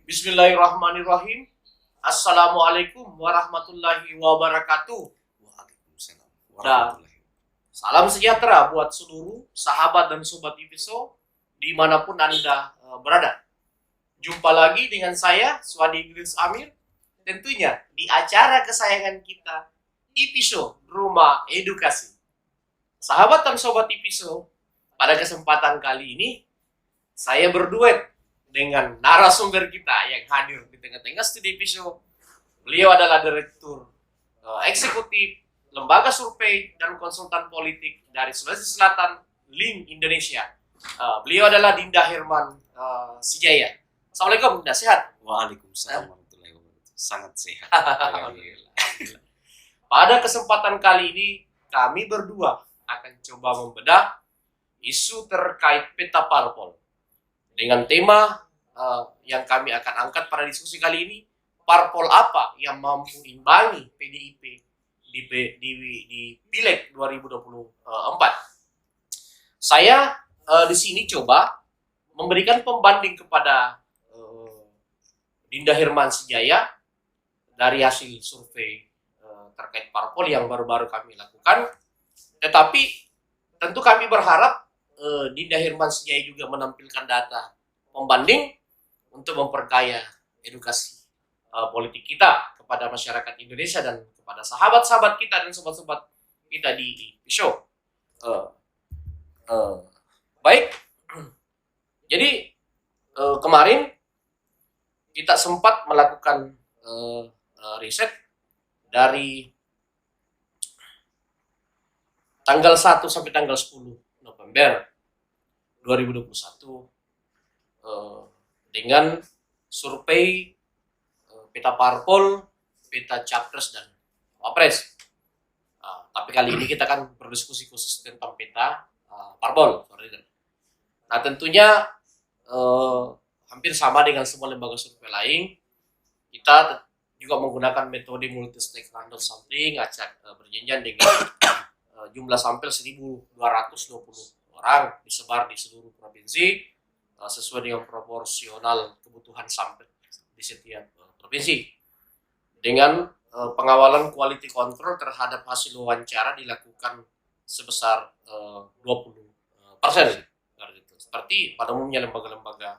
Bismillahirrahmanirrahim. Assalamualaikum warahmatullahi wabarakatuh. Waalaikumsalam Dan warahmatullahi salam sejahtera buat seluruh sahabat dan sobat IPSO dimanapun Anda berada. Jumpa lagi dengan saya, Swadi Idris Amir, tentunya di acara kesayangan kita, IPSO Rumah Edukasi. Sahabat dan sobat IPSO, pada kesempatan kali ini saya berduet dengan narasumber kita yang hadir di tengah-tengah studi IPSO. Beliau adalah Direktur Eksekutif Lembaga Survei dan Konsultan Politik dari Sulawesi Selatan, LINK Indonesia. Beliau adalah Dinda Herman Sijaya. Assalamualaikum, Dinda, sehat? Waalaikumsalam warahmatullahi wabarakatuh. Sangat sehat. Pada kesempatan kali ini, kami berdua akan coba membedah isu terkait peta parpol. Dengan tema yang kami akan angkat pada diskusi kali ini, parpol apa yang mampu imbangi PDIP di Pileg 2024. Saya di sini coba memberikan pembanding kepada Dinda Herman Sijaya dari hasil survei terkait parpol yang baru-baru kami lakukan. Tetapi tentu kami berharap Dinda Herman Sijaya juga menampilkan data pembanding untuk memperkaya edukasi politik kita kepada masyarakat Indonesia dan kepada sahabat-sahabat kita dan sobat-sobat kita di show. Baik, jadi kemarin kita sempat melakukan riset dari tanggal 1 sampai tanggal 10 November 2021 dengan survei peta parpol, peta capres dan wapres. Tapi kali ini kita akan berdiskusi khusus tentang peta parpol. Nah, tentunya hampir sama dengan semua lembaga survei lain, kita juga menggunakan metode multi stakeholder sampling, acak berjenjang dengan jumlah sampel 1.220 orang disebar di seluruh provinsi sesuai dengan proporsional kebutuhan sampel di setiap provinsi. Dengan pengawalan quality control terhadap hasil wawancara dilakukan sebesar 20%. Seperti pada umumnya lembaga-lembaga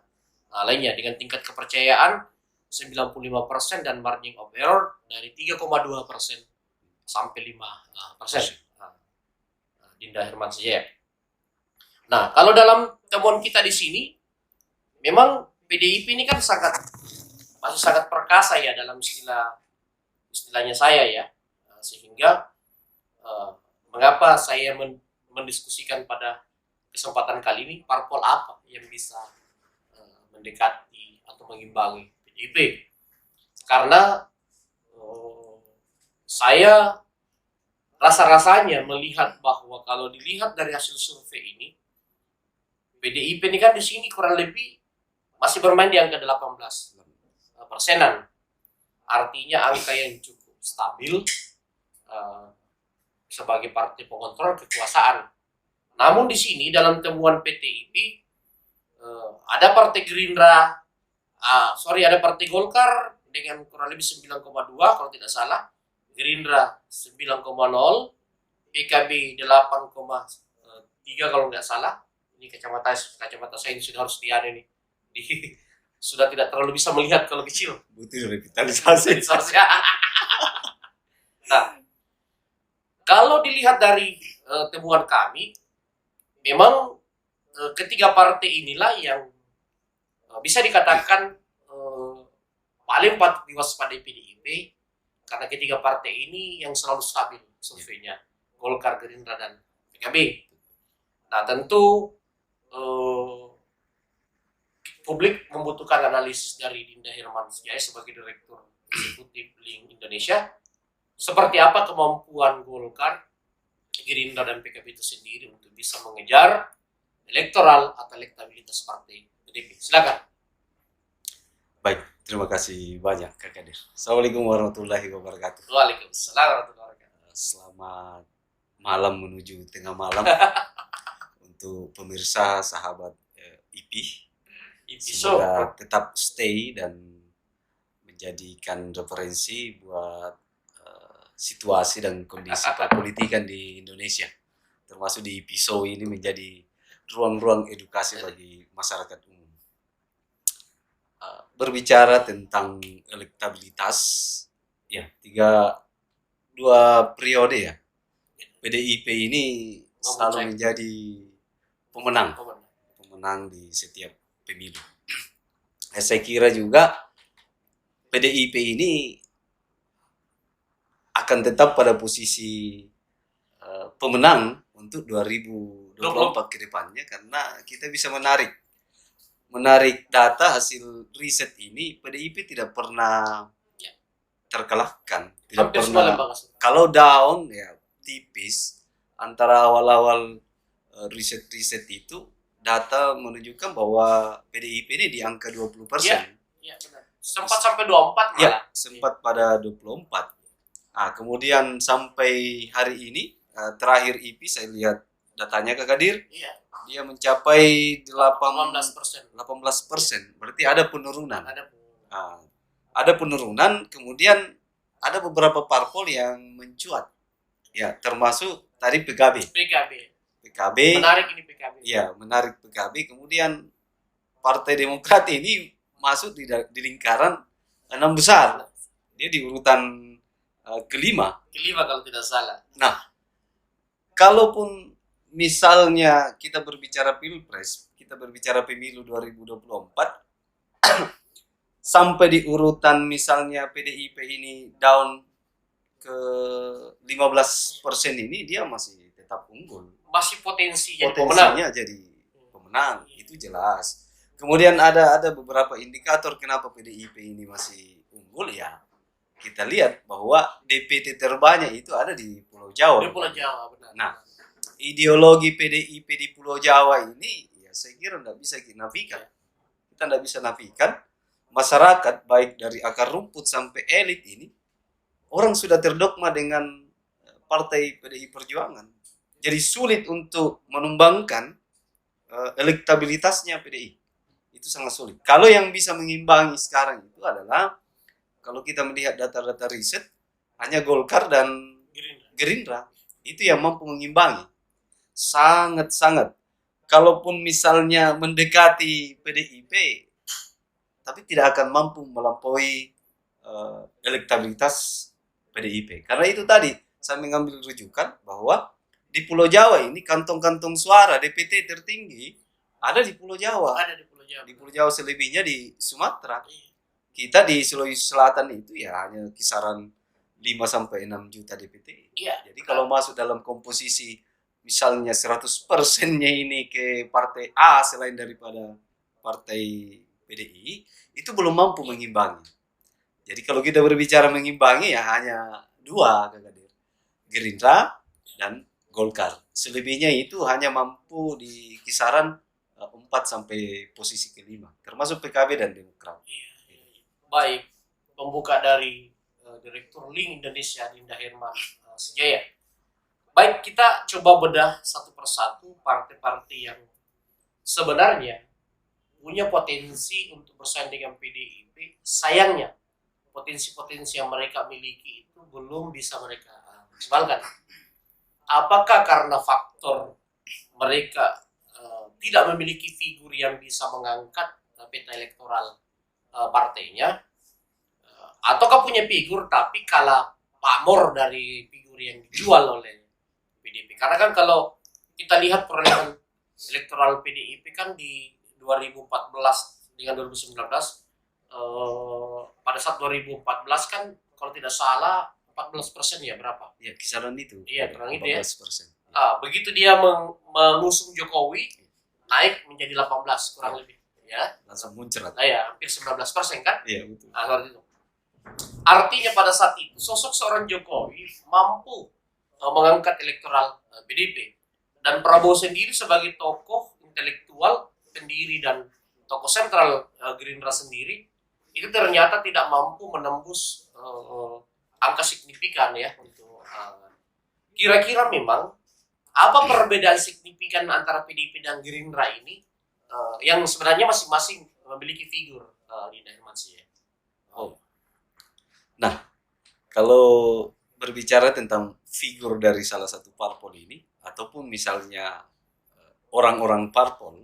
lainnya, dengan tingkat kepercayaan 95% dan margin of error dari 3,2% sampai 5%. Dinda Herman Sijaya. Nah, kalau dalam temuan kita di sini, memang PDIP ini kan masih sangat perkasa ya dalam istilahnya saya ya, sehingga mengapa saya mendiskusikan pada kesempatan kali ini parpol apa yang bisa mendekati atau mengimbangi PDIP, karena saya rasa-rasanya melihat bahwa kalau dilihat dari hasil survei ini, PDIP ini kan di sini kurang lebih masih bermain di angka 18%. Artinya angka yang cukup stabil sebagai partai pengontrol kekuasaan. Namun di sini dalam temuan PDIP ada partai Gerindra, ada partai Golkar dengan kurang lebih 9,2 kalau tidak salah, Gerindra 9,0, PKB 8,3 kalau nggak salah. Ini kacamata saya ini sudah harus diada nih. Sudah tidak terlalu bisa melihat kalau kecil. Butuh revitalisasi. Nah, kalau dilihat dari temuan kami, memang ketiga partai inilah yang bisa dikatakan paling patut diwaspadai PDIP, karena ketiga partai ini yang selalu stabil surveinya, Golkar, Gerindra, dan PKB. Nah, tentu publik membutuhkan analisis dari Dinda Herman Sijaya sebagai Direktur Eksekutif LINK Indonesia. Seperti apa kemampuan Golkar, Gerindra, dan PKB itu sendiri untuk bisa mengejar elektoral atau elektabilitas partai PDIP. Silakan. Baik, terima kasih banyak Kak Kadir. Assalamualaikum warahmatullahi wabarakatuh. Waalaikumsalam warahmatullahi wabarakatuh. Selamat malam menuju tengah malam untuk pemirsa sahabat IP. Semoga tetap stay dan menjadikan referensi buat situasi dan kondisi perpolitikan di Indonesia. Termasuk di episode ini menjadi ruang-ruang edukasi bagi masyarakat umum. Berbicara tentang elektabilitas, ya dua periode ya. PDIP ini selalu menjadi pemenang di setiap pemilu. Saya kira juga PDIP ini akan tetap pada posisi pemenang untuk 2024 ke depannya, karena kita bisa menarik data hasil riset ini. PDIP tidak pernah terkalahkan, tidak pernah. Kalau down ya tipis. Antara awal-awal riset itu, data menunjukkan bahwa PDIP ini di angka 20%. Iya, benar. Sempat sampai 24 malah. Ya, sempat pada 24. Kemudian sampai hari ini, terakhir IP saya lihat datanya Kak Kadir, dia mencapai 18%. Berarti ada penurunan. Ada penurunan, kemudian ada beberapa parpol yang mencuat. Ya, termasuk tadi PKB. Menarik ini PKB. Ya, menarik PKB. Kemudian Partai Demokrat ini masuk di lingkaran 6 besar. Dia di urutan kelima kalau tidak salah. Nah, kalaupun misalnya kita berbicara Pilpres, kita berbicara pemilu 2024, sampai di urutan misalnya PDIP ini down ke 15% ini, dia masih tetap unggul. Masih potensinya jadi pemenang, itu jelas. Kemudian ada beberapa indikator kenapa PDIP ini masih unggul ya. Kita lihat bahwa DPT terbanyak itu ada di Pulau Jawa. Di Pulau Jawa, benar. Nah, ideologi PDIP di Pulau Jawa ini ya saya kira tidak bisa dinafikan. Kita tidak bisa nafikan. Masyarakat baik dari akar rumput sampai elit ini, orang sudah terdogma dengan partai PDI Perjuangan. Jadi sulit untuk menumbangkan elektabilitasnya PDI. Itu sangat sulit. Kalau yang bisa mengimbangi sekarang itu adalah, kalau kita melihat data-data riset, hanya Golkar dan Gerindra. Itu yang mampu mengimbangi. Sangat-sangat. Kalaupun misalnya mendekati PDIP, tapi tidak akan mampu melampaui elektabilitas PDIP. Karena itu tadi saya mengambil rujukan bahwa di Pulau Jawa ini kantong-kantong suara DPT tertinggi ada di Pulau Jawa. Di Pulau Jawa, selebihnya di Sumatera. Kita di Sulawesi Selatan itu ya hanya kisaran 5-6 juta DPT. Jadi kalau masuk dalam komposisi misalnya 100%-nya ini ke partai A selain daripada partai PDI, itu belum mampu mengimbangi. Jadi kalau kita berbicara mengimbangi ya hanya dua, Kak Kadir. Gerindra dan Golkar. Selebihnya itu hanya mampu di kisaran 4 sampai posisi kelima, termasuk PKB dan Demokrat. Baik, pembuka dari Direktur Link Indonesia Dinda Herman Sejaya. Baik, kita coba bedah satu persatu partai-partai yang sebenarnya punya potensi untuk bersaing dengan PDIP. Sayangnya potensi-potensi yang mereka miliki itu belum bisa mereka maksimalkan. Apakah karena faktor mereka tidak memiliki figur yang bisa mengangkat peta elektoral partainya, ataukah punya figur tapi kalah pamor dari figur yang dijual oleh PDIP? Karena kan kalau kita lihat perolehan elektoral PDIP kan di 2014 dengan 2019, pada saat 2014 kan kalau tidak salah 14% ya, berapa? Ya, kisaran itu. Iya, kurang itu ya. 14%. Begitu dia mengusung Jokowi, naik menjadi 18 kurang lebih, ya. Langsung muncrat. Ya, hampir 19% kan? Iya, betul. Itu. Artinya pada saat itu sosok seorang Jokowi mampu mengangkat elektoral PDIP, dan Prabowo sendiri sebagai tokoh intelektual pendiri dan tokoh sentral Gerindra sendiri itu ternyata tidak mampu menembus angka signifikan ya untuk kira-kira memang apa perbedaan signifikan antara PDIP dan Gerindra ini yang sebenarnya masing-masing memiliki figur di Herman Sejaya. Nah, kalau berbicara tentang figur dari salah satu parpol ini, ataupun misalnya orang-orang parpol,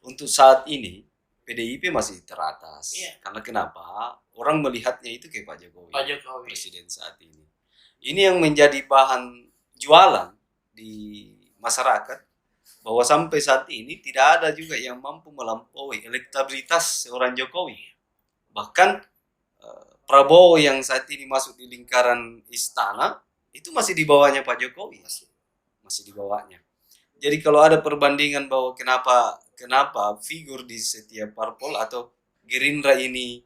untuk saat ini PDIP masih teratas. Karena kenapa? Orang melihatnya itu kayak Pak Jokowi, presiden saat ini. Ini yang menjadi bahan jualan di masyarakat, bahwa sampai saat ini tidak ada juga yang mampu melampaui elektabilitas seorang Jokowi. Bahkan Prabowo yang saat ini masuk di lingkaran istana itu masih di bawahnya Pak Jokowi, masih di bawahnya. Jadi kalau ada perbandingan bahwa kenapa figur di setiap parpol atau Gerindra ini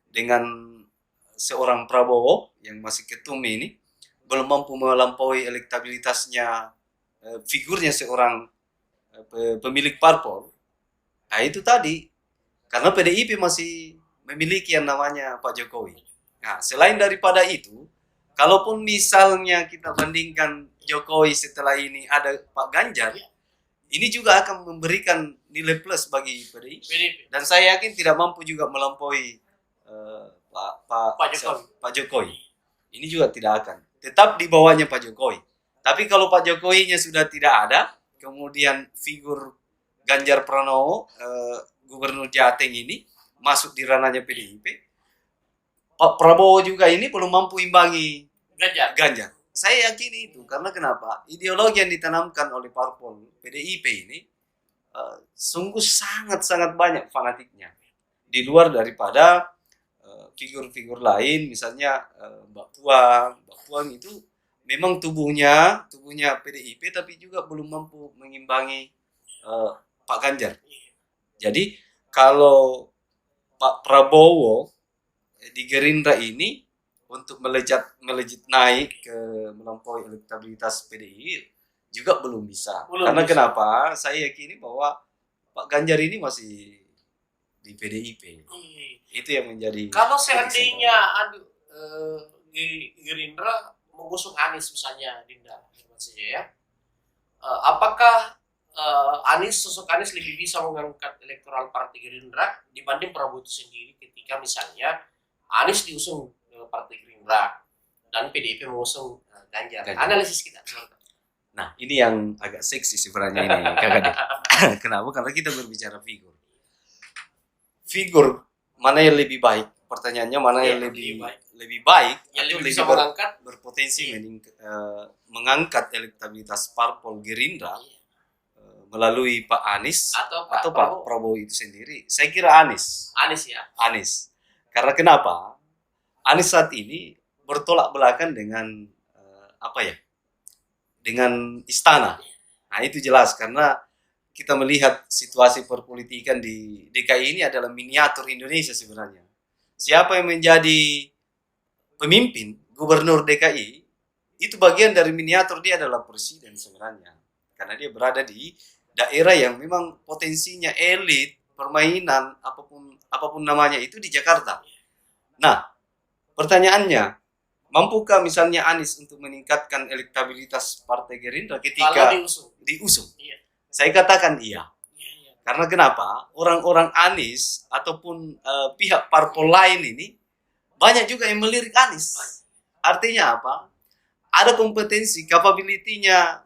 dengan seorang Prabowo yang masih ketum ini belum mampu melampaui elektabilitasnya figurnya seorang pemilik parpol. Nah itu tadi, karena PDIP masih memiliki yang namanya Pak Jokowi. Nah, selain daripada itu, kalaupun misalnya kita bandingkan Jokowi setelah ini ada Pak Ganjar, ini juga akan memberikan nilai plus bagi PDIP. Dan saya yakin tidak mampu juga melampaui Pak Jokowi. Ini juga tidak akan. Tetap di bawahnya Pak Jokowi. Tapi kalau Pak Jokowinya sudah tidak ada, kemudian figur Ganjar Pranowo, Gubernur Jateng ini masuk di ranahnya PDIP, Pak Prabowo juga ini belum mampu imbangi Ganjar. Saya yakin itu, karena kenapa? Ideologi yang ditanamkan oleh parpol PDIP ini sungguh sangat-sangat banyak fanatiknya. Di luar daripada figur-figur lain, misalnya Mbak Puan itu memang tubuhnya PDIP, tapi juga belum mampu mengimbangi Pak Ganjar. Jadi kalau Pak Prabowo di Gerindra ini untuk melejit naik ke melampaui elektabilitas PDI juga belum bisa. Karena kenapa? Saya yakini bahwa Pak Ganjar ini masih di PDIP. Itu yang menjadi. Kalau seandainya Gerindra mengusung Anies misalnya, Dinda, saja ya, apakah sosok Anies lebih bisa mengangkat elektoral partai Gerindra dibanding Prabowo itu sendiri ketika misalnya Anies diusung partai Gerindra dan PDIP mengusung Ganjar. Analisis kita. Nah, ini yang agak seksi sebenarnya ini, Kakak Dek. Kenapa? Karena kita berbicara figur. Figur mana yang lebih baik? Pertanyaannya mana yang lebih baik yang atau lebih bisa mengangkat berpotensi mengangkat elektabilitas parpol Gerindra melalui Pak Anies atau Pak Prabowo itu sendiri? Saya kira Anies. Anies. Karena kenapa? Anies saat ini bertolak belakang dengan dengan istana. Nah itu jelas, karena kita melihat situasi perpolitikan di DKI ini adalah miniatur Indonesia sebenarnya. Siapa yang menjadi pemimpin gubernur DKI itu bagian dari miniatur, dia adalah presiden sebenarnya. Karena dia berada di daerah yang memang potensinya elit, permainan, apapun namanya itu di Jakarta. Nah, pertanyaannya, mampukah misalnya Anies untuk meningkatkan elektabilitas Partai Gerindra ketika diusung? Iya. Saya katakan iya. Karena kenapa? Orang-orang Anies ataupun pihak parpol lain ini banyak juga yang melirik Anies. Artinya apa? Ada kompetensi, capability-nya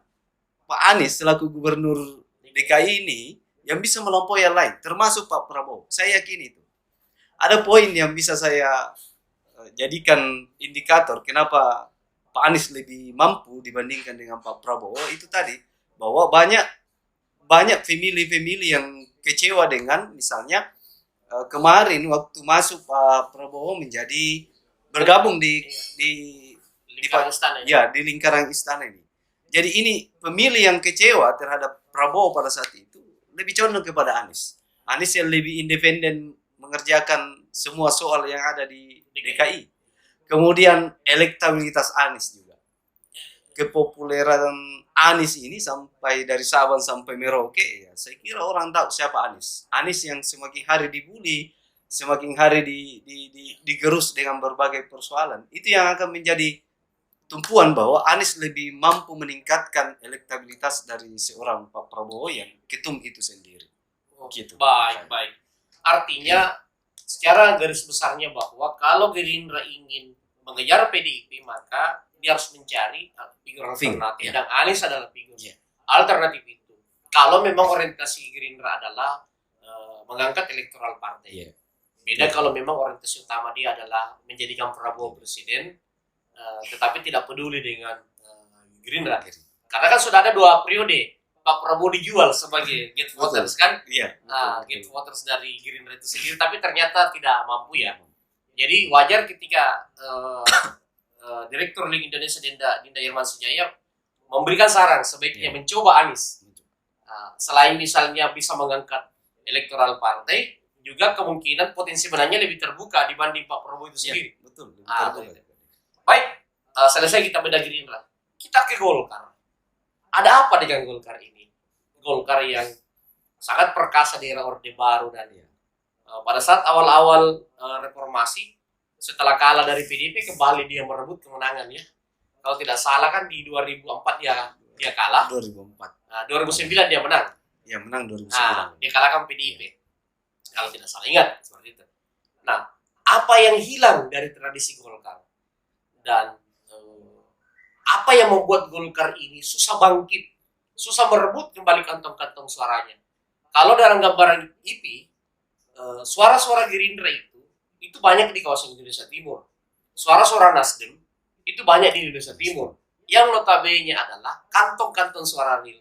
Pak Anies selaku gubernur DKI ini yang bisa melampaui yang lain, termasuk Pak Prabowo. Saya yakin itu. Ada poin yang bisa saya jadikan indikator kenapa Pak Anies lebih mampu dibandingkan dengan Pak Prabowo, itu tadi, bahwa banyak family yang kecewa dengan misalnya kemarin waktu masuk Pak Prabowo menjadi bergabung di lingkaran istana ini. Jadi ini pemilih yang kecewa terhadap Prabowo pada saat itu lebih condong kepada Anies. Anies yang lebih independen mengerjakan semua soal yang ada di DKI. Kemudian elektabilitas Anies juga. Kepopuleran Anies ini sampai dari Sabang sampai Merauke, ya saya kira orang tahu siapa Anies. Anies yang semakin hari dibully, semakin hari digerus dengan berbagai persoalan. Itu yang akan menjadi tumpuan bahwa Anies lebih mampu meningkatkan elektabilitas dari seorang Pak Prabowo yang ketum itu sendiri. Gitu. Baik. Artinya secara garis besarnya bahwa kalau Gerindra ingin mengejar PDIP, maka dia harus mencari figur alternatif. Dan Anies adalah figur alternatif itu. Kalau memang orientasi Gerindra adalah mengangkat elektoral partai. Beda kalau memang orientasi utama dia adalah menjadikan Prabowo presiden, tetapi tidak peduli dengan Gerindra. Karena kan sudah ada 2 periode Pak Prabowo dijual sebagai get voters kan? Get voters dari Gerindra itu sendiri, tapi ternyata tidak mampu ya. Jadi wajar ketika Direktur Link Indonesia Dinda Irman Sijaya memberikan saran sebaiknya mencoba Anies. Selain misalnya bisa mengangkat elektoral partai, juga kemungkinan potensi menangnya lebih terbuka dibanding Pak Prabowo itu sendiri. Betul. Baik, selesai kita bedah Gerindra. Kita ke Golkar. Ada apa dengan Golkar ini? Golkar yang sangat perkasa di era Orde Baru dan pada saat awal-awal reformasi, setelah kalah dari PDIP kembali dia merebut kemenangan ya. Kalau tidak salah kan di 2004 dia kalah. 2004. 2009 dia menang. Ya menang 2009. Dia kalahkan PDIP. Kalau tidak salah ingat seperti itu. Nah, apa yang hilang dari tradisi Golkar? Dan apa yang membuat Golkar ini susah bangkit, susah merebut kembali kantong-kantong suaranya? Kalau dalam gambaran IP, suara-suara Gerindra itu banyak di kawasan Indonesia Timur. Suara-suara Nasdem itu banyak di Indonesia Timur. Yang notabene adalah kantong-kantong suara real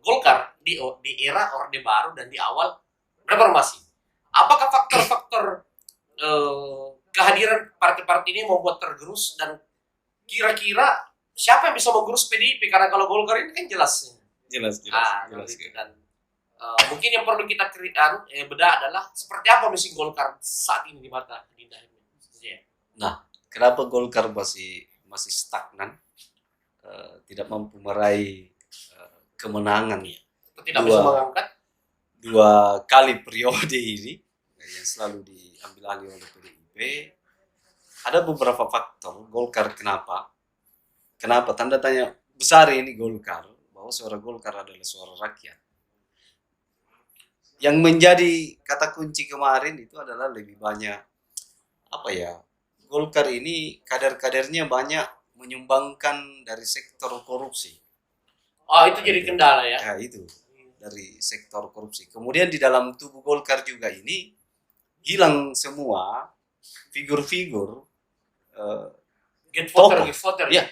Golkar di era Orde Baru dan di awal reformasi. Apakah faktor-faktor kehadiran partai-partai ini membuat tergerus, dan kira-kira siapa yang bisa mengurus PDIP? Karena kalau Golkar ini kan jelas. Jelas. Dan mungkin yang perlu kita bedah adalah seperti apa mesin Golkar saat ini di mata Dinda. Nah, kenapa Golkar masih stagnan, tidak mampu meraih kemenangan ya? Tidak bisa mengangkat 2 kali periode ini yang selalu diambil alih oleh PDIP. Ada beberapa faktor Golkar kenapa tanda tanya besar ini Golkar, bahwa suara Golkar adalah suara rakyat. Yang menjadi kata kunci kemarin itu adalah lebih banyak Golkar ini kader-kadernya banyak menyumbangkan dari sektor korupsi. Itu jadi kendala ya. Ya itu dari sektor korupsi. Kemudian di dalam tubuh Golkar juga ini hilang semua figur-figur get voter ya.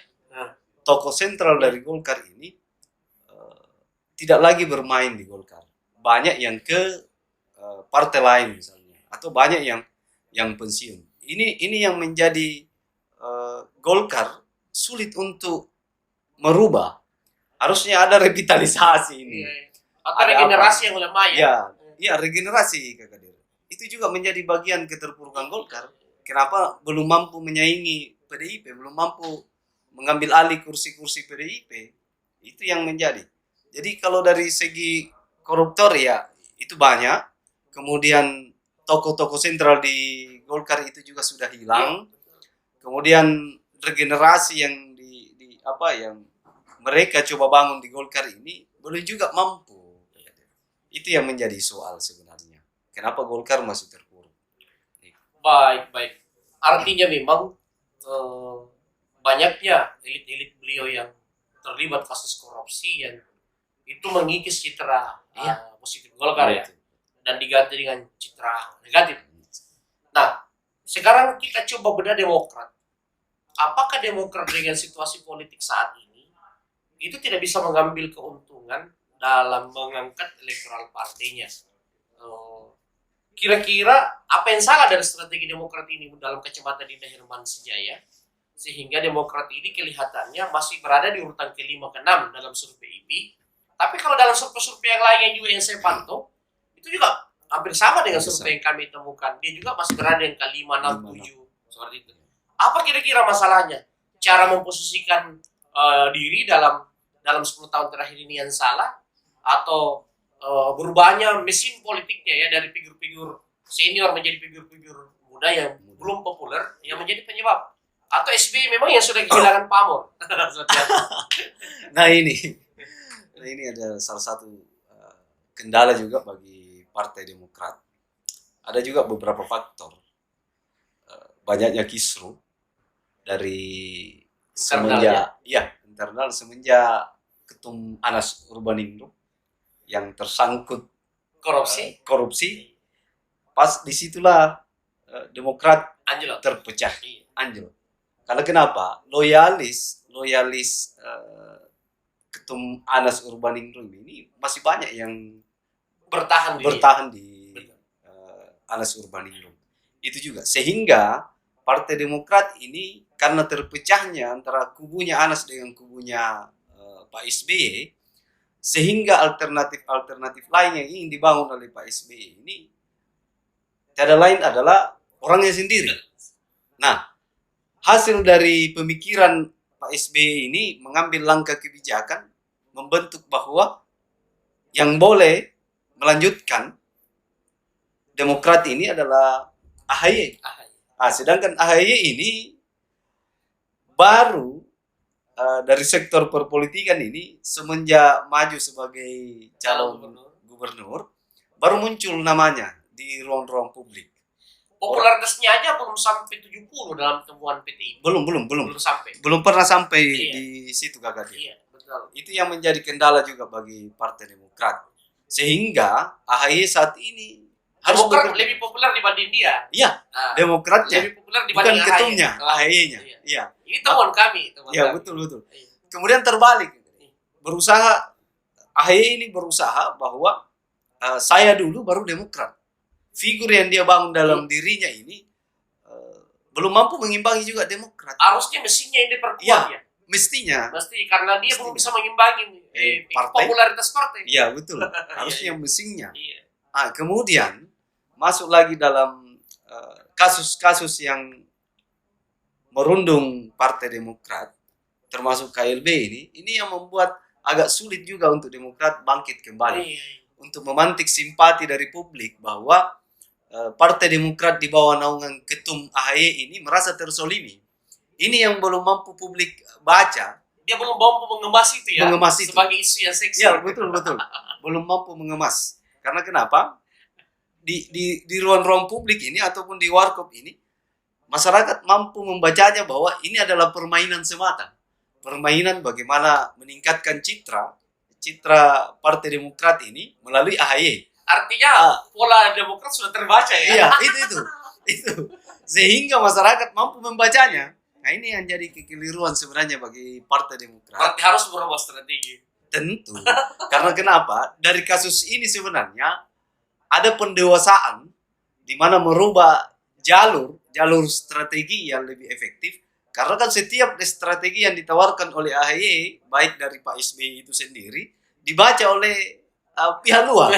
Tokoh sentral dari Golkar ini tidak lagi bermain di Golkar. Banyak yang ke partai lain misalnya, atau banyak yang pensiun. Ini yang menjadi Golkar sulit untuk merubah. Harusnya ada revitalisasi ini. Atau regenerasi yang lemah ya. Ya, regenerasi Kak Kadir. Itu juga menjadi bagian keterpurukan Golkar. Kenapa belum mampu menyaingi PDIP, belum mampu mengambil alih kursi-kursi PDIP? Itu yang menjadi. Jadi kalau dari segi koruptor ya itu banyak. Kemudian tokoh-tokoh sentral di Golkar itu juga sudah hilang. Kemudian regenerasi yang yang mereka coba bangun di Golkar ini belum juga mampu. Itu yang menjadi soal sebenarnya. Kenapa Golkar masih terpuruk? Baik. Artinya memang banyaknya elit-elit beliau yang terlibat kasus korupsi yang itu mengikis citra positif Golkar ya, dan diganti dengan citra negatif. Nah, sekarang kita coba bedah Demokrat. Apakah Demokrat dengan situasi politik saat ini itu tidak bisa mengambil keuntungan dalam mengangkat elektoral partainya? Kira-kira apa yang salah dari strategi Demokrat ini dalam kacamata Dinda Irman Sijaya, sehingga Demokrat ini kelihatannya masih berada di urutan ke-5 ke-6 dalam survei IP. Tapi kalau dalam survei-survei yang lainnya juga yang saya pantau, itu juga hampir sama dengan survei yang kami temukan. Dia juga masih berada yang ke-5, 6, 7 seperti itu. Apa kira-kira masalahnya? Cara memposisikan diri dalam 10 tahun terakhir ini yang salah, atau berubahnya mesin politiknya ya dari figur-figur senior menjadi figur-figur muda yang belum populer yang menjadi penyebab, atau SBY memang yang sudah kehilangan pamor? Nah ini ada salah satu kendala juga bagi Partai Demokrat. Ada juga beberapa faktor, banyaknya kisruh dari Internalnya. internal semenjak Ketum Anas Urbaningrum yang tersangkut korupsi. Pas disitulah Demokrat Anjlok. terpecah, anjlok. Karena kenapa? Loyalis Ketum Anas Urbaningrum ini masih banyak yang bertahan di Anas Urbaningrum. Itu juga sehingga Partai Demokrat ini karena terpecahnya antara kubunya Anas dengan kubunya Pak SBY, sehingga alternatif lain yang ingin dibangun oleh Pak SBY ini tiada lain adalah orangnya sendiri. Nah, hasil dari pemikiran Pak SBY ini mengambil langkah kebijakan membentuk bahwa yang boleh melanjutkan Demokrat ini adalah AHY. Sedangkan AHY ini baru dari sektor perpolitikan ini semenjak maju sebagai calon gubernur baru muncul namanya di ruang-ruang publik. Popularitasnya aja belum sampai 70 dalam temuan PTI. Belum sampai. Belum pernah sampai di situ Kakak. Iya, betul. Itu yang menjadi kendala juga bagi Partai Demokrat. Sehingga AHY saat ini Demokrat lebih populer dibanding dia. Iya, Demokratnya. Lebih populer dibanding bukan ketumnya, AHY-nya. Iya. Ini temuan kami. Iya, betul. Kemudian terbalik. AHY ini berusaha bahwa saya dulu baru Demokrat. Figur yang dia bangun dalam dirinya ini belum mampu mengimbangi juga Demokrat. Harusnya mesinnya ini diperkuat ya. Mesti karena dia belum bisa mengimbangi popularitas partai. Iya, betul. Harusnya mesinnya. Iya. Kemudian masuk lagi dalam kasus-kasus yang merundung Partai Demokrat, termasuk KLB ini yang membuat agak sulit juga untuk Demokrat bangkit kembali. Untuk memantik simpati dari publik bahwa Partai Demokrat di bawah naungan Ketum AHY ini merasa tersolimi. Ini yang belum mampu publik baca. Dia belum mampu mengemas itu ya. Mengemas itu. Sebagai isu yang seksi. Ya, betul. Belum mampu mengemas. Karena kenapa? Di ruang-ruang publik ini ataupun di warkop ini, masyarakat mampu membacanya bahwa ini adalah permainan semata. Permainan bagaimana meningkatkan citra Partai Demokrat ini melalui AHY. Artinya pola Demokrat sudah terbaca ya. Iya, itu. Sehingga masyarakat mampu membacanya. Nah, ini yang jadi kekeliruan sebenarnya bagi Partai Demokrat. Berarti harus berubah strategi. Tentu. Karena kenapa? Dari kasus ini sebenarnya ada pendewasaan di mana merubah jalur strategi yang lebih efektif. Karena kan setiap strategi yang ditawarkan oleh AHY, baik dari Pak SBY itu sendiri, dibaca oleh pihak luar.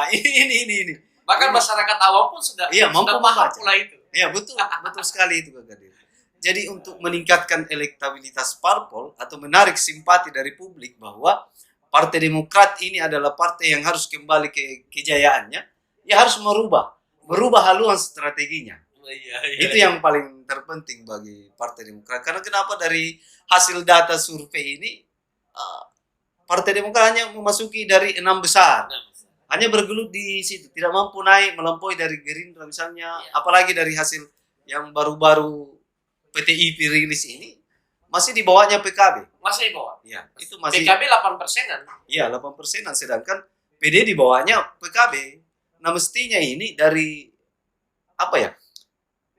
Ini. Bahkan masyarakat awam pun sudah mampu paham pula itu. Iya, betul sekali itu Kak Gadir. Jadi untuk meningkatkan elektabilitas parpol atau menarik simpati dari publik bahwa Partai Demokrat ini adalah partai yang harus kembali ke kejayaannya, ya harus merubah haluan strateginya. Itu yang paling terpenting bagi Partai Demokrat. Karena kenapa dari hasil data survei ini Partai Demokrat hanya memasuki dari 6 besar. Hanya bergelut di situ, tidak mampu naik melampaui dari Gerindra misalnya, apalagi dari hasil yang baru-baru PTIP rilis ini masih di bawahnya PKB. Masih di bawah. Ya, itu masih PKB 8%-an. Iya, 8%-an, sedangkan PD di bawahnya PKB. Nah, mestinya ini dari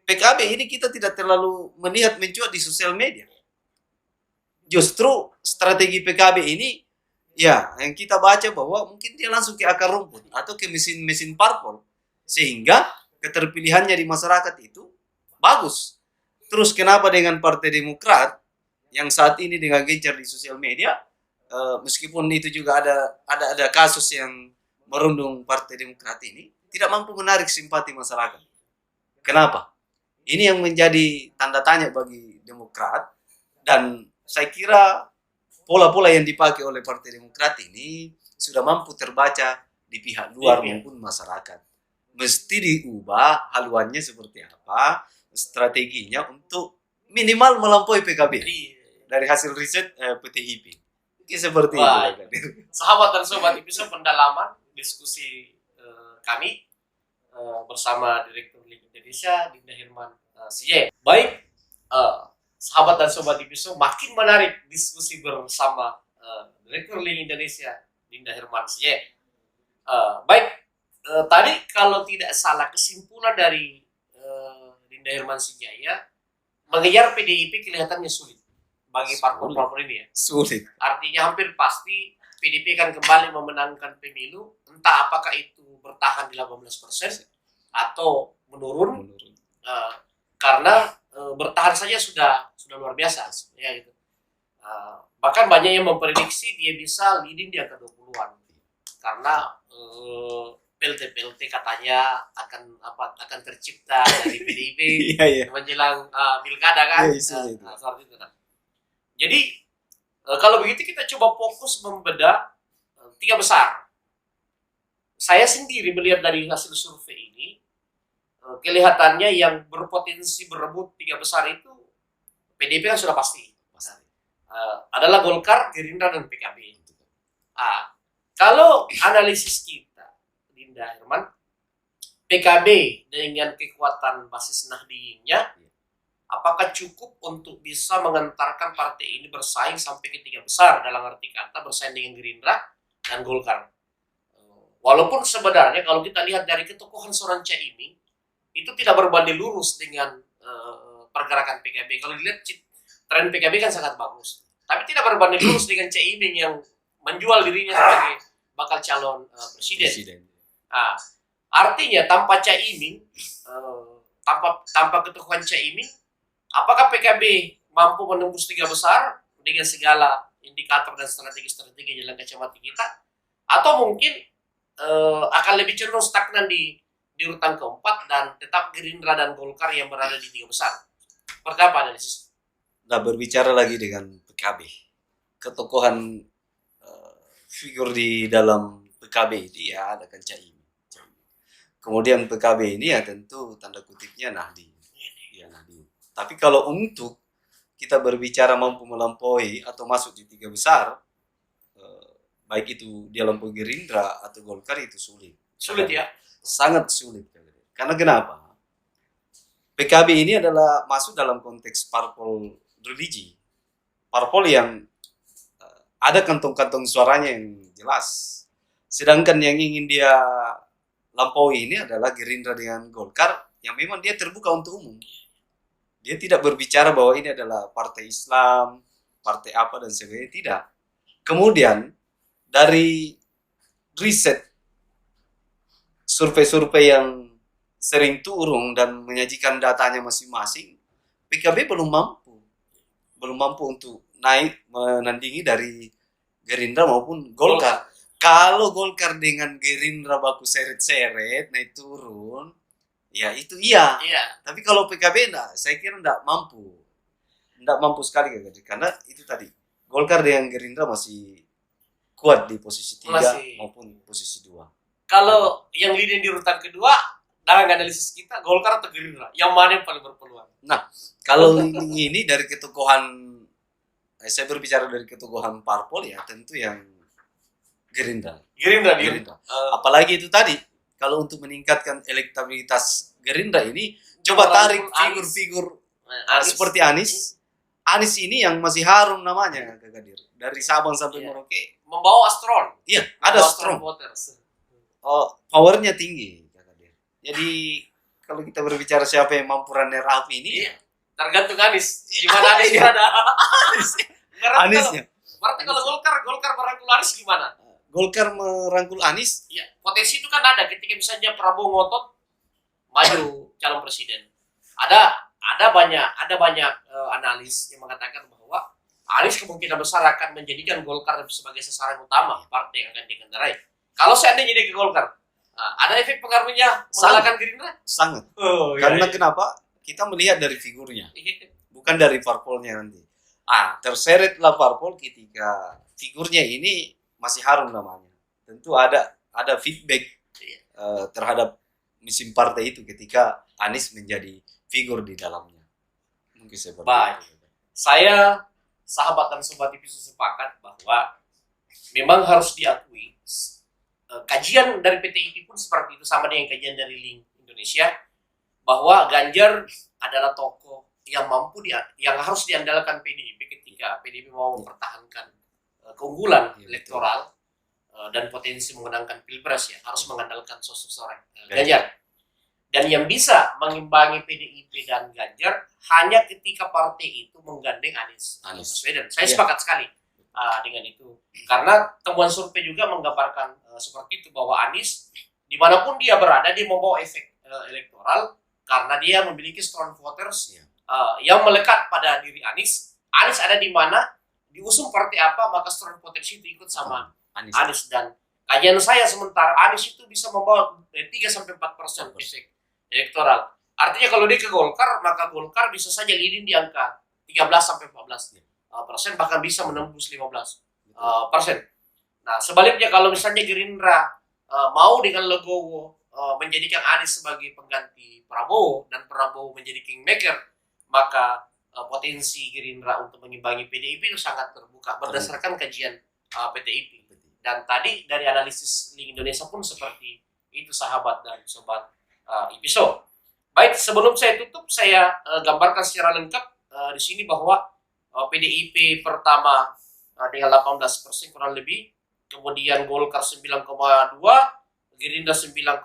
PKB ini kita tidak terlalu melihat mencuat di sosial media. Justru strategi PKB ini yang kita baca bahwa mungkin dia langsung ke akar rumput atau ke mesin parpol sehingga keterpilihannya di masyarakat itu bagus. Terus kenapa dengan Partai Demokrat yang saat ini dengan gencar di sosial media, meskipun itu juga ada kasus yang merundung Partai Demokrat ini, tidak mampu menarik simpati masyarakat. Kenapa? Ini yang menjadi tanda tanya bagi Demokrat, dan saya kira pola-pola yang dipakai oleh Partai Demokrat ini sudah mampu terbaca di pihak luar maupun masyarakat. Mesti diubah haluannya seperti apa, strateginya untuk minimal melampaui PKB dari hasil riset PTIP. Seperti itu. Sahabat dan sobat, episode pendalaman diskusi kami bersama Direktur Liga Indonesia Dinda Herman CJ. Baik, sahabat dan sobat Dipiso makin menarik diskusi bersama Direktur Link Indonesia Dinda Hermansyah. Baik, tadi kalau tidak salah kesimpulan dari Dinda Hermansyah ya, mengejar PDIP kelihatannya sulit bagi parpol-parpol ini ya. Sulit. Artinya hampir pasti PDIP akan kembali memenangkan pemilu, entah apakah itu bertahan di 18% atau menurun. Karena bertahan saja sudah luar biasa ya gitu. Bahkan banyak yang memprediksi dia bisa leading di angka 20-an karena PLT katanya akan tercipta dari PDIP menjelang pilkada kan. Seperti itu kan. Jadi kalau begitu kita coba fokus membedah 3 besar. Saya sendiri melihat dari hasil survei ini, kelihatannya yang berpotensi berebut 3 besar itu PDIP kan sudah pasti. Adalah Golkar, Gerindra, dan PKB. Kalau analisis kita, Dinda Herman, PKB dengan kekuatan basis Nahdlinya, apakah cukup untuk bisa mengantarkan partai ini bersaing sampai ke 3 besar, dalam arti kata bersaing dengan Gerindra dan Golkar? Walaupun sebenarnya kalau kita lihat dari ketokohan seorang Caimin, itu tidak berbanding lurus dengan pergerakan PKB. Kalau dilihat tren PKB kan sangat bagus, tapi tidak berbanding lurus dengan Caimin yang menjual dirinya sebagai bakal calon presiden. Artinya tanpa Caimin, tanpa ketokohan Caimin, apakah PKB mampu menembus 3 besar dengan segala indikator dan strategi dalam kacamata kita, atau mungkin akan lebih cenderung stagnan di urutan keempat dan tetap Gerindra dan Golkar yang berada di 3 besar? Seperti apa analisis? Nah, berbicara lagi dengan PKB, ketokohan figur di dalam PKB ini ya ada kan Caimin. Kemudian PKB ini ya tentu tanda kutipnya Nahdli. Ya, Nahdli. Tapi kalau untuk kita berbicara mampu melampaui atau masuk di 3 besar, baik itu dia lampaui Gerindra atau Golkar, itu sulit. Sulit ya? Sangat sulit. Karena kenapa? PKB ini adalah masuk dalam konteks parpol religi. Parpol yang ada kantong-kantong suaranya yang jelas. Sedangkan yang ingin dia lampaui ini adalah Gerindra dengan Golkar yang memang dia terbuka untuk umum. Dia tidak berbicara bahwa ini adalah partai Islam, partai apa dan sebagainya, tidak. Kemudian dari riset survei-survei yang sering turun dan menyajikan datanya masing-masing, PKB belum mampu untuk naik menandingi dari Gerindra maupun Golkar. Kalau Golkar dengan Gerindra baku seret-seret naik turun, ya itu iya. Tapi kalau PKB enggak, saya kira enggak mampu sekali karena itu tadi Golkar dengan Gerindra masih kuat di posisi 3 maupun posisi 2. Kalau yang leading di urutan kedua, dalam analisis kita Golkar atau Gerindra, yang mana yang paling berpeluang? Nah, kalau ini dari ketokohan, saya berbicara dari ketokohan parpol ya tentu yang Gerindra. Apalagi itu tadi, kalau untuk meningkatkan elektabilitas Gerindra ini, coba tarik figur-figur seperti Anies. Anies ini yang masih harum namanya, Kak Kadir. Dari Sabang sampai Merauke. Membawa strong. Iya, ada strong. Powernya tinggi, Kak Kadir. Jadi kalau kita berbicara siapa yang mampu runner up ini, tergantung Anies. Gimana Anies berada? Aniesnya. Berarti kalau Golkar merangkul Anies gimana? Golkar merangkul Anies? Iya, potensi itu kan ada ketika misalnya Prabowo ngotot maju calon presiden. Ada banyak analis yang mengatakan bahwa Anies kemungkinan besar akan menjadikan Golkar sebagai sasaran utama partai yang akan dikendarai. Kalau seandainya dia ke Golkar, ada efek pengaruhnya mengalahkan Gerindra? Sangat. Karena kenapa? Kita melihat dari figurnya, bukan dari parpolnya nanti. Terseretlah parpol ketika figurnya ini masih harum namanya. Tentu ada feedback terhadap mesin partai itu ketika Anies menjadi figur di dalamnya. Mungkin seperti itu. Saya, sahabat dan sobat TV sepakat bahwa memang harus diakui kajian dari PTIP pun seperti itu, sama dengan kajian dari Link Indonesia, bahwa Ganjar adalah tokoh yang yang harus diandalkan PDIP ketika PDIP mau mempertahankan keunggulan elektoral dan potensi memenangkan pilpres, ya harus mengandalkan sosok seorang Ganjar. Dan yang bisa mengimbangi PDIP dan Ganjar hanya ketika partai itu menggandeng Anies Baswedan. Saya sepakat sekali dengan itu, karena temuan survei juga menggambarkan seperti itu, bahwa Anies dimanapun dia berada dia membawa efek elektoral karena dia memiliki strong voters yang melekat pada diri Anies. Anies ada di mana, diusung partai apa, maka strong voters itu ikut sama Anies. Dan kajian saya sementara Anies itu bisa membawa 3-4% efek elektoral. Artinya kalau dia ke Golkar, maka Golkar bisa saja leading di angka 13-14%, bahkan bisa menembus 15%. Nah, sebaliknya kalau misalnya Gerindra mau dengan legowo menjadikan Anies sebagai pengganti Prabowo dan Prabowo menjadi kingmaker, maka potensi Gerindra untuk mengimbangi PDIP itu sangat terbuka berdasarkan kajian PTIP. Dan tadi dari analisis Link Indonesia pun seperti itu, sahabat dan sobat IPSO. Baik, sebelum saya tutup, saya gambarkan secara lengkap di sini bahwa PDIP pertama dengan 18% kurang lebih, kemudian Golkar 9,2, Gerindra 9,0,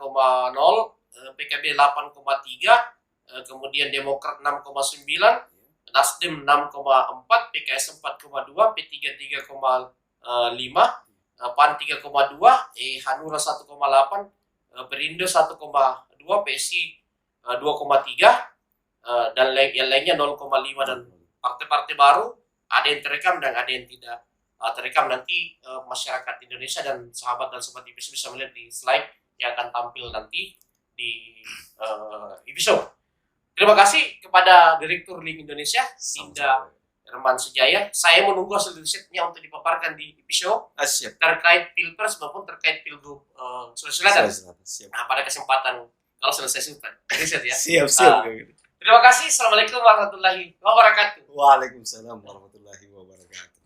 PKB 8,3, kemudian Demokrat 6,9, Nasdem 6,4, PKS 4,2, P3 3,5, PAN 3,2, Hanura 1,8, Perindo 1,2, PSI 2,3, dan yang lainnya 0,5, dan partai-partai baru ada yang terekam dan ada yang tidak terekam. Nanti masyarakat Indonesia dan sahabat dan sobat IPSO bisa melihat di slide yang akan tampil nanti di IPSO. Terima kasih kepada Direktur Link Indonesia, Linda Herman Sejaya. Saya menunggu hasil risetnya untuk dipaparkan di IPSO terkait pilpres maupun terkait pilgub Sulawesi Selatan. Nah, pada kesempatan kalau selesai riset ya. Siap. Terima kasih. Assalamualaikum warahmatullahi wabarakatuh. Waalaikumsalam warahmatullahi wabarakatuh.